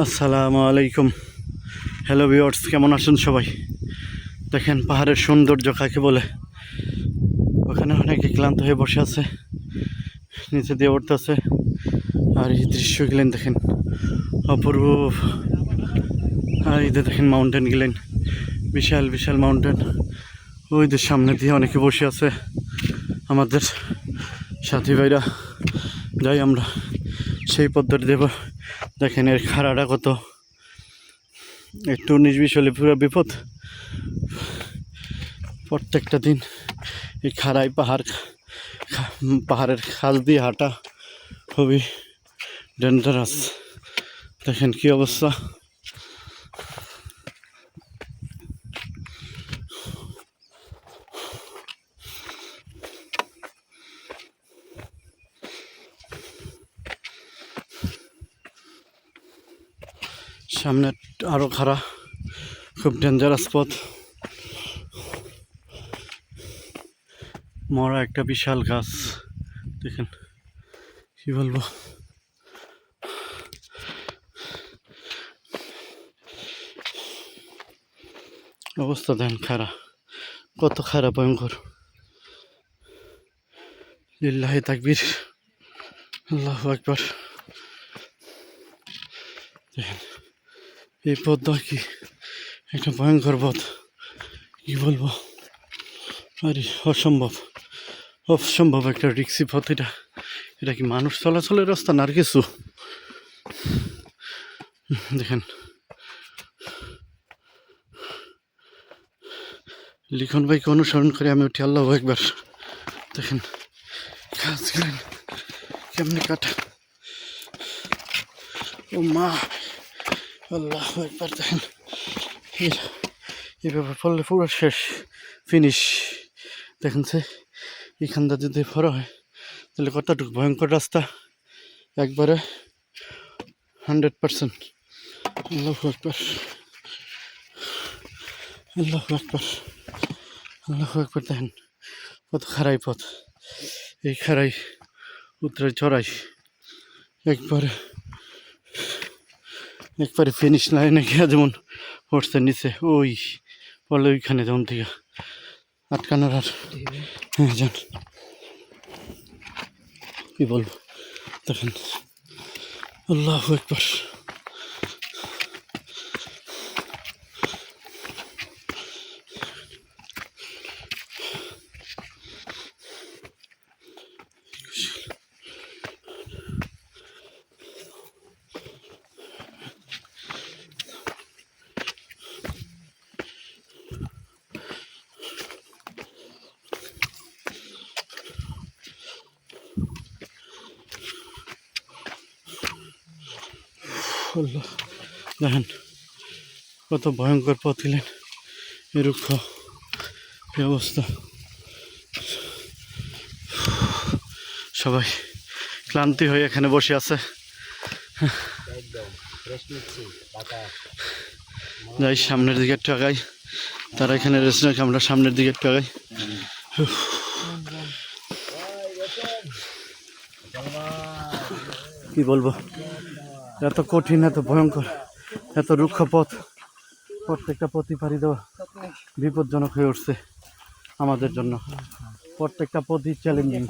আসসালামু আলাইকুম। Hello viewers, কেমন আছেন সবাই? দেখেন পাহাড়ের সৌন্দর্য কাকে বলে। ওখানে অনেকে ক্লান্ত হয়ে বসে আছে, নিচে দিয়ে উঠতেছে। আর এই দৃশ্য গেলেন দেখেন, অপরূপ। আর এই দেখেন মাউন্টেন গেলেন, বিশাল বিশাল মাউন্টেন। ওই যে সামনে দিয়ে অনেকে বসে আছে আমাদের সাথী ভাইরা। যাই আমরা সেই পদ্ধতি দেব। দেখেন এর খাড়াটা কত, একটু 19-20 হলে পুরো বিপদ। প্রত্যেকটা দিন এই খাড়াই পাহাড়ের খাল দিয়ে হাঁটা খুবই ডেঞ্জারাস। দেখেন কি অবস্থা। সামনে আরো খাড়া, খুব ডেঞ্জারাস পথ। মরা একটা বিশাল গাছ, দেখেন কি বলবো। অবস্থা দেখেন খাড়া, কত খাড়া, ভয়ঙ্কর। লিল্লাহি তাকবীর, আল্লাহু আকবার। দেখেন এই পথটা কি একটা ভয়ঙ্কর পথ, কি বলবো। আরে অসম্ভব একটা রিক্সি পথ। এটা কি মানুষ চলাচলের রাস্তা না আর কিছু? দেখেন লিখন ভাইকে অনুসরণ করে আমি উঠি, আল্লাহু আকবার। দেখেন গাছ গেলেন কেমনি কাটা, ও মা, আল্লাহু আকবার। দেখেন এইভাবে পড়লে পুরো শেষ, ফিনিশ। দেখেন সে এখানটা যদি ভরা হয় তাহলে কতটুকু ভয়ঙ্কর রাস্তা, একবারে 100%। আল্লাহু আকবার, আল্লাহু আকবার, আল্লাহু আকবার। দেখেন কত খারাই পথ, এই খারাই উতরে চড়াই একবারে ফিনিশ লাইনে গিয়া যেমন পড়ছে নিচে, ওই পড়লে ওইখানে যেমন থেকে আটকানোর আর হ্যাঁ যান, কি বলবো। দেখেন আল্লাহু আকবার। দেখেন কত ভয়ঙ্কর পথ দিলেন, এই রুক্ষ এই অবস্থা। সবাই ক্লান্তি হয়ে এখানে বসে আছে। যাই সামনের দিকে একটু আগাই, তারা এখানে রেস্ট রাখে, আমরা সামনের দিকে একটু আগাই। কি বলবো, এত কঠিন, এত ভয়ঙ্কর, এত রুক্ষ পথ, প্রত্যেকটা পথই পাড়ি দেওয়া বিপজ্জনক হয়ে উঠছে আমাদের জন্য। প্রত্যেকটা পথই চ্যালেঞ্জিং।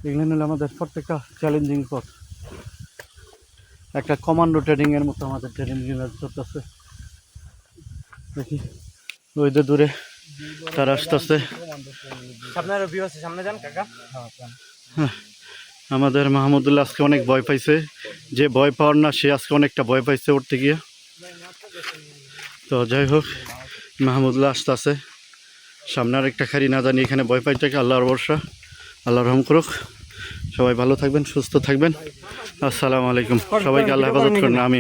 এগুলো হলো আমাদের প্রত্যেকটা চ্যালেঞ্জিং পথ, একটা কমান্ডো ট্রেনিং এর মতো আমাদের ট্রেনিং চলতেছে। দেখি ওই যে দূরে তারা আসতেছে। আমাদের মাহমুদুল্লাহ আজকে অনেক ভয় পাইছে, যে ভয় পাওয়ার না সে আজকে অনেকটা ভয় পাইছে উঠতে গিয়ে। তো যাই হোক, মাহমুদুল্লাহ আসতেছে সামনে। আর একটা খারি না জানি এখানে ভয় পাইটাকে, আল্লাহর ভরসা, আল্লাহ রহম করুক। সবাই ভালো থাকবেন, সুস্থ থাকবেন। আসসালামু আলাইকুম। সবাইকে আল্লাহ হেফাজত করুন, আমিন।